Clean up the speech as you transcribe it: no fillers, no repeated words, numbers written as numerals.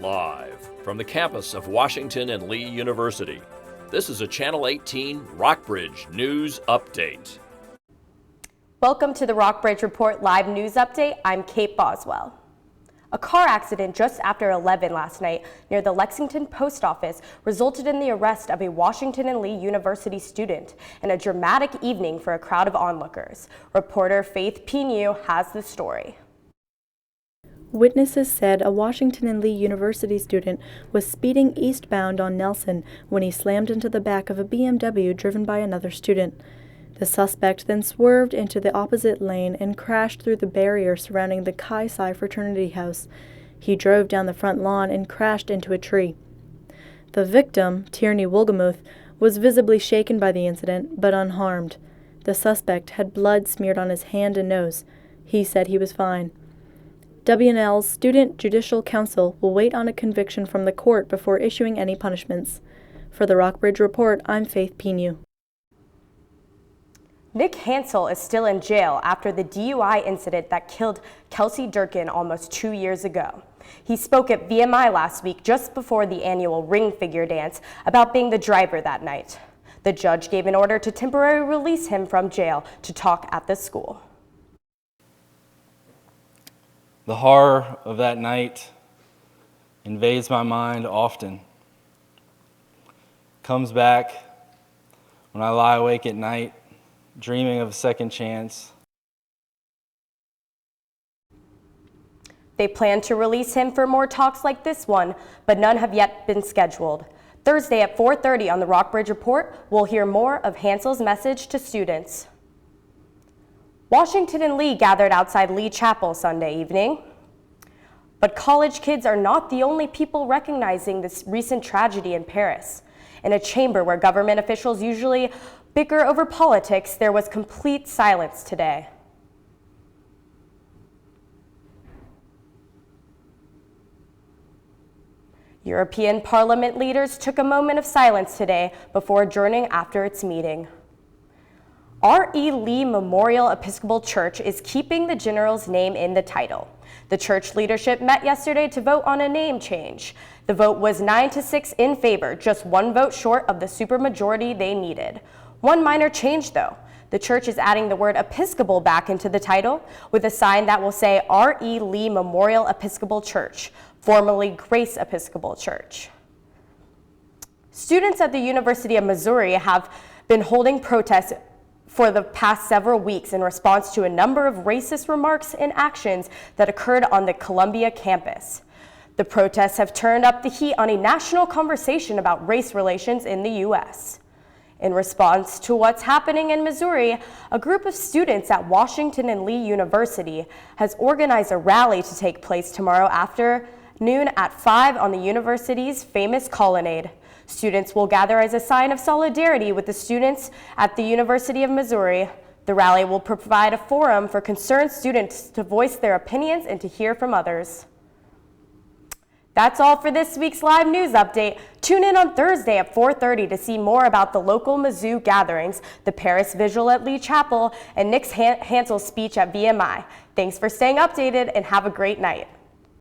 Live from the campus of Washington and Lee University, this is a Channel 18 Rockbridge News Update. Welcome to the Rockbridge Report Live News Update. I'm Kate Boswell. A car accident just after 11 last night near the Lexington Post Office resulted in the arrest of a Washington and Lee University student and a dramatic evening for a crowd of onlookers. Reporter Faith Pinu has the story. Witnesses said a Washington and Lee University student was speeding eastbound on Nelson when he slammed into the back of a BMW driven by another student. The suspect then swerved into the opposite lane and crashed through the barrier surrounding the Chi Psi fraternity house. He drove down the front lawn and crashed into a tree. The victim, Tierney Wolgamuth, was visibly shaken by the incident, but unharmed. The suspect had blood smeared on his hand and nose. He said he was fine. W&L's Student Judicial Council will wait on a conviction from the court before issuing any punishments. For the Rockbridge Report, I'm Faith Pinu. Nick Hansel is still in jail after the DUI incident that killed Kelsey Durkin almost 2 years ago. He spoke at VMI last week just before the annual ring figure dance about being the driver that night. The judge gave an order to temporarily release him from jail to talk at the school. The horror of that night invades my mind often. Comes back when I lie awake at night, dreaming of a second chance. They plan to release him for more talks like this one, but none have yet been scheduled. Thursday at 4:30 on the Rockbridge Report, we'll hear more of Hansel's message to students. Washington and Lee gathered outside Lee Chapel Sunday evening. But college kids are not the only people recognizing this recent tragedy in Paris. In a chamber where government officials usually bicker over politics, there was complete silence today. European Parliament leaders took a moment of silence today before adjourning after its meeting. R.E. Lee Memorial Episcopal Church is keeping the general's name in the title. The church leadership met yesterday to vote on a name change. The vote was 9-6 in favor, just one vote short of the supermajority they needed. One minor change, though. The church is adding the word Episcopal back into the title with a sign that will say R.E. Lee Memorial Episcopal Church, formerly Grace Episcopal Church. Students at the University of Missouri have been holding protests for the past several weeks in response to a number of racist remarks and actions that occurred on the Columbia campus. The protests have turned up the heat on a national conversation about race relations in the U.S. In response to what's happening in Missouri, a group of students at Washington and Lee University has organized a rally to take place tomorrow afternoon at 5 on the university's famous colonnade. Students will gather as a sign of solidarity with the students at the University of Missouri. The rally will provide a forum for concerned students to voice their opinions and to hear from others. That's all for this week's live news update. Tune in on Thursday at 4:30 to see more about the local Mizzou gatherings, the Paris Vigil at Lee Chapel, and Nick Hansel's speech at VMI. Thanks for staying updated and have a great night.